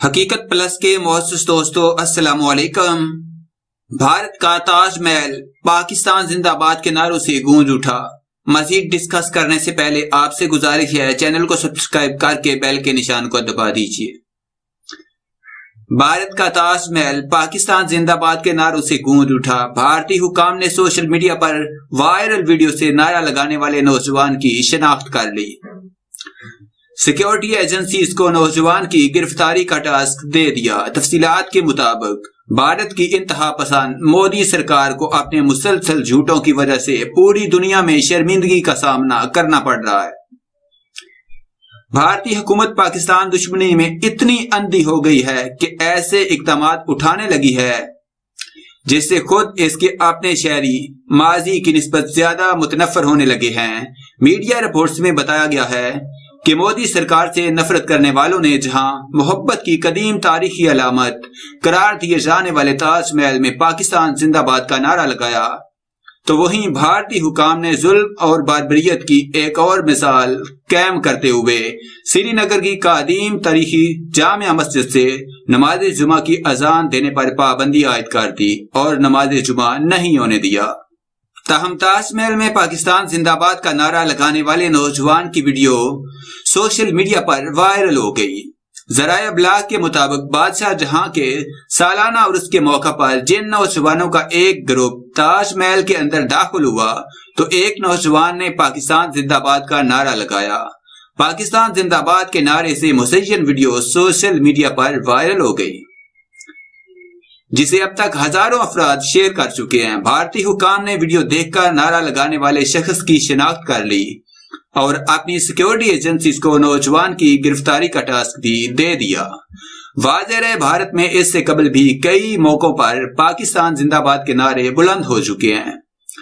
حقیقت پلس کے معزز دوستو السلام علیکم۔ بھارت کا تاج محل پاکستان زندہ باد کے نعروں سے گونج اٹھا۔ مزید ڈسکس کرنے سے پہلے آپ سے گزارش ہے چینل کو سبسکرائب کر کے بیل کے نشان کو دبا دیجیے۔ بھارت کا تاج محل پاکستان زندہ باد کے نعروں سے گونج اٹھا۔ بھارتی حکام نے سوشل میڈیا پر وائرل ویڈیو سے نعرہ لگانے والے نوجوان کی شناخت کر لی۔ سیکیورٹی ایجنسیز کو نوجوان کی گرفتاری کا ٹاسک دے دیا۔ تفصیلات کے مطابق بھارت کی انتہا پسند مودی سرکار کو اپنے مسلسل جھوٹوں کی وجہ سے پوری دنیا میں شرمندگی کا سامنا کرنا پڑ رہا ہے۔ بھارتی حکومت پاکستان دشمنی میں اتنی اندھی ہو گئی ہے کہ ایسے اقدامات اٹھانے لگی ہے جس سے خود اس کے اپنے شہری ماضی کی نسبت زیادہ متنفر ہونے لگے ہیں۔ میڈیا رپورٹس میں بتایا گیا ہے کہ مودی سرکار سے نفرت کرنے والوں نے جہاں محبت کی قدیم تاریخی علامت قرار دیے جانے والے تاج محل میں پاکستان زندہ باد کا نعرہ لگایا، تو وہیں بھارتی حکام نے ظلم اور باربریت کی ایک اور مثال قائم کرتے ہوئے سری نگر کی قدیم تاریخی جامع مسجد سے نماز جمعہ کی اذان دینے پر پابندی عائد کر دی اور نماز جمعہ نہیں ہونے دیا۔ تاہم تاج محل میں پاکستان زندہ باد کا نعرہ لگانے والے نوجوان کی ویڈیو سوشل میڈیا پر وائرل ہو گئی۔ ذرائع ابلاغ کے مطابق بادشاہ جہاں کے سالانہ عرس کے موقع پر جن نوجوانوں کا ایک گروپ تاج محل کے اندر داخل ہوا تو ایک نوجوان نے پاکستان زندہ باد کا نعرہ لگایا۔ پاکستان زندہ باد کے نعرے سے مزین ویڈیو سوشل میڈیا پر وائرل ہو گئی، جسے اب تک ہزاروں افراد شیئر کر چکے ہیں۔ بھارتی حکام نے ویڈیو دیکھ کر نعرہ لگانے والے شخص کی شناخت کر لی اور اپنی سیکیورٹی ایجنسیز کو نوجوان کی گرفتاری کا ٹاسک بھی دے دیا۔ واضح ہے بھارت میں اس سے قبل بھی کئی موقعوں پر پاکستان زندہ باد کے نعرے بلند ہو چکے ہیں۔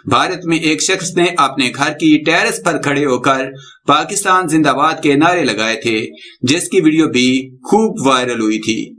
بھارت میں ایک شخص نے اپنے گھر کی ٹیرس پر کھڑے ہو کر پاکستان زندہ باد کے نعرے لگائے تھے، جس کی ویڈیو بھی خوب وائرل ہوئی تھی۔